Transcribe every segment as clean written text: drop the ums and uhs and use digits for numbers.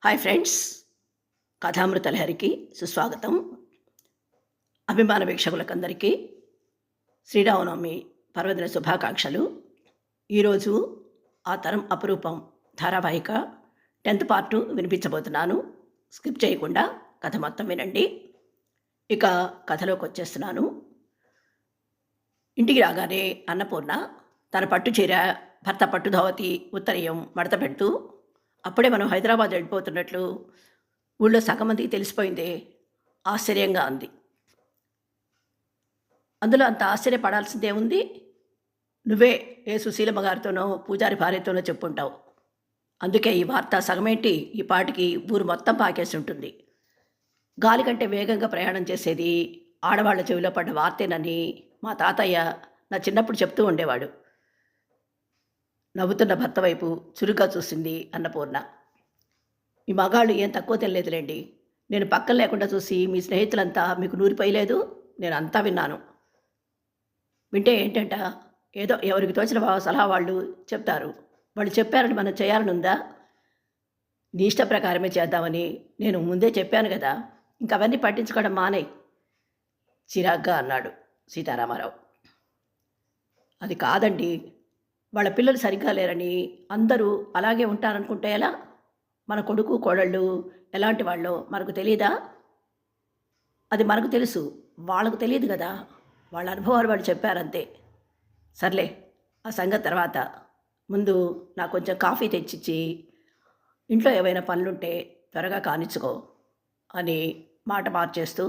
Hi friends, కథామృత లహరికి సుస్వాగతం. అభిమాన వీక్షకులకందరికీ శ్రీరామనవమి పర్వదిన శుభాకాంక్షలు. ఈరోజు ఆ తరం అపురూపం ధారావాహిక 10th పార్టు వినిపించబోతున్నాను. స్కిప్ చేయకుండా కథ మొత్తం వినండి. ఇక కథలోకి వచ్చేస్తున్నాను. ఇంటికి రాగానే అన్నపూర్ణ తన పట్టు చీర, భర్త పట్టు ధోవతి, ఉత్తరీయం మడత పెడుతూ, అప్పుడే మనం హైదరాబాద్ వెళ్ళిపోతున్నట్లు ఊళ్ళో సగం మందికి తెలిసిపోయిందే, ఆశ్చర్యంగా అంది. అందులో అంత ఆశ్చర్యపడాల్సిందే ఉంది. నువ్వే ఏ సుశీలమ్మ గారితోనో పూజారి భార్యతోనో చెప్పుంటావు. అందుకే ఈ వార్త సగమేంటి ఈ పాటికి ఊరు మొత్తం పాకేసి ఉంటుంది. గాలి కంటే వేగంగా ప్రయాణం చేసేది ఆడవాళ్ల చెవిలో పడ్డ వార్తేనని మా తాతయ్య నా చిన్నప్పుడు చెప్తూ ఉండేవాడు. నవ్వుతున్న భర్త వైపు చురుగ్గా చూసింది అన్నపూర్ణ. ఈ మగాళ్ళు ఏం తక్కువ తెలియదులేండి. నేను పక్కన లేకుండా చూసి మీ స్నేహితులంతా మీకు నూరిపోయలేదు. నేను అంతా విన్నాను. వింటే ఏంటంట, ఏదో ఎవరికి తోచిన సలహా వాళ్ళు చెప్తారు. వాళ్ళు చెప్పారని మనం చేయాలని ఉందా? నీ ఇష్ట ప్రకారమే చేద్దామని నేను ముందే చెప్పాను కదా. ఇంక అవన్నీ పట్టించుకోవడం మానేయ్, చిరాగ్గా అన్నాడు సీతారామారావు. అది కాదండి, వాళ్ళ పిల్లలు సరిగ్గా లేరని అందరూ అలాగే ఉంటారనుకుంటే ఎలా? మన కొడుకు కోడళ్ళు ఎలాంటి వాళ్ళో మనకు తెలియదా? అది మనకు తెలుసు, వాళ్ళకు తెలియదు కదా. వాళ్ళ అనుభవాలు వాళ్ళు చెప్పారంతే. సర్లే, ఆ సంగతి తర్వాత. ముందు నాకు కొంచెం కాఫీ తెచ్చిచ్చి ఇంట్లో ఏవైనా పనులుంటే త్వరగా కానిచ్చుకో అని మాట మార్చేస్తూ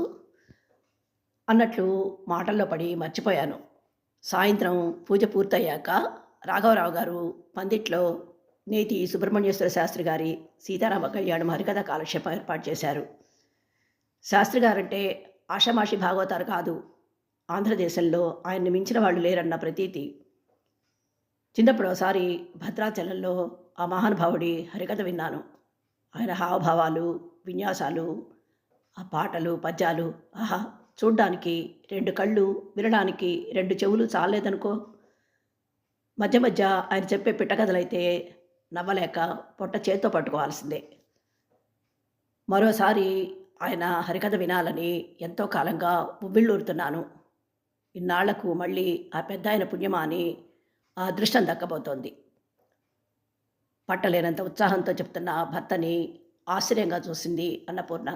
అన్నట్లు మాటల్లో పడి మర్చిపోయాను. సాయంత్రం పూజ పూర్తయ్యాక రాఘవరావు గారు పందిట్లో నేతి సుబ్రహ్మణ్యేశ్వర శాస్త్రి గారి సీతారామ కళ్యాణం హరికథ కాలక్షేపం ఏర్పాటు చేశారు. శాస్త్రి గారంటే ఆషామాషి భాగవతారు కాదు. ఆంధ్రదేశంలో ఆయన్ని మించిన వాళ్ళు లేరన్న ప్రతీతి. చిన్నప్పుడు ఒకసారి భద్రాచలంలో ఆ మహానుభావుడి హరికథ విన్నాను. ఆయన హావభావాలు, విన్యాసాలు, ఆ పాటలు, పద్యాలు, ఆహా, చూడ్డానికి 2 కళ్ళు, వినడానికి 2 చెవులు చాలేదనుకో. మధ్య మధ్య ఆయన చెప్పే పిట్టకథలైతే నవ్వలేక పొట్ట చేత్తో పట్టుకోవాల్సిందే. మరోసారి ఆయన హరికథ వినాలని ఎంతో కాలంగా ఉవ్విళ్ళూరుతున్నాను. ఇన్నాళ్లకు మళ్ళీ ఆ పెద్ద ఆయన పుణ్యమా అని ఆ అదృష్టం దక్కబోతోంది. పట్టలేనంత ఉత్సాహంతో చెప్తున్న భర్తని ఆశ్చర్యంగా చూసింది అన్నపూర్ణ.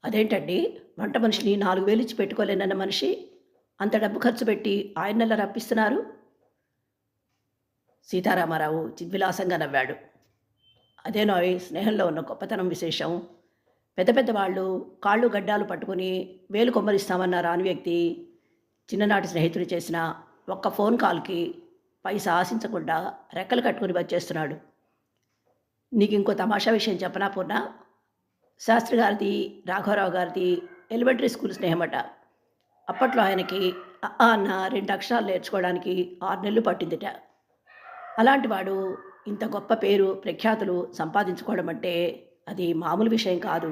అదేంటండి, వంట మనిషిని 4,000 ఇచ్చి పెట్టుకోలేనన్న మనిషి అంత డబ్బు ఖర్చు పెట్టి ఆయన్నెలా రప్పిస్తున్నారు? సీతారామారావు చిద్విలాసంగా నవ్వాడు. అదేనోయ్ స్నేహంలో ఉన్న గొప్పతనం, విశేషం. పెద్ద పెద్ద వాళ్ళు కాళ్ళు గడ్డాలు పట్టుకుని వేలు కొమ్మరిస్తామన్న రాని వ్యక్తి చిన్ననాటి స్నేహితుడు చేసిన ఒక్క ఫోన్ కాల్కి పైసా ఆశించకుండా రెక్కలు కట్టుకుని వచ్చేస్తున్నాడు. నీకు ఇంకో తమాషా విషయం చెప్పనా పూర్ణ? శాస్త్రి గారిది రాఘవరావు గారిది ఎలిమెంటరీ స్కూల్ స్నేహమట. అప్పట్లో ఆయనకి అన్న 2 అక్షరాలు నేర్చుకోవడానికి 6 నెలలు పట్టిందిట. అలాంటి వాడు ఇంత గొప్ప పేరు, ప్రఖ్యాతులు సంపాదించుకోవడం అంటే అది మామూలు విషయం కాదు.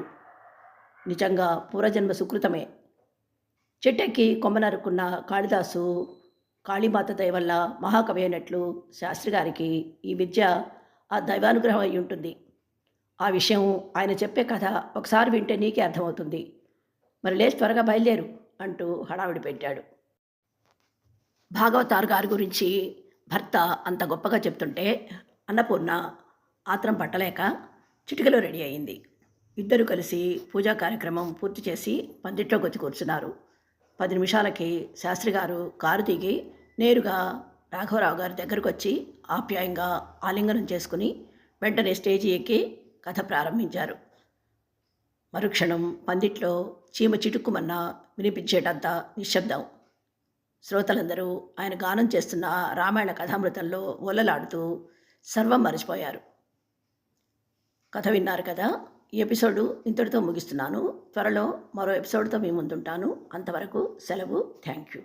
నిజంగా పూర్వజన్మ సుకృతమే. చెట్టెక్కి కొమ్మనరుకున్న కాళిదాసు కాళీమాత దయ వల్ల మహాకవి అయినట్లు శాస్త్రి గారికి ఈ విద్య ఆ దైవానుగ్రహం అయి ఉంటుంది. ఆ విషయం ఆయన చెప్పే కథ ఒకసారి వింటే నీకే అర్థమవుతుంది. మరి లేచి త్వరగా బయలుదేరు అంటూ హడావిడి పెట్టాడు. భాగవతారు గారి గురించి భర్త అంత గొప్పగా చెప్తుంటే అన్నపూర్ణ ఆత్రం పట్టలేక చిటికలో రెడీ అయింది. ఇద్దరు కలిసి పూజా కార్యక్రమం పూర్తి చేసి పందిట్లోకి వచ్చి కూర్చున్నారు. 10 నిమిషాలకి శాస్త్రి గారు కారు దిగి నేరుగా రాఘవరావు గారి దగ్గరకు వచ్చి ఆప్యాయంగా ఆలింగనం చేసుకుని వెంటనే స్టేజి ఎక్కి కథ ప్రారంభించారు. మరుక్షణం పందిట్లో చీమ చిటుక్కుమన్నా వినిపించేటంత నిశ్శబ్దం. శ్రోతలందరూ ఆయన గానం చేస్తున్న రామాయణ కథామృతంలో ఒల్లలాడుతూ సర్వం మరిచిపోయారు. కథ విన్నారు కదా. ఈ ఎపిసోడు ఇంతటితో ముగిస్తున్నాను. త్వరలో మరో ఎపిసోడ్తో మీ ముందుంటాను. అంతవరకు సెలవు. Thank you.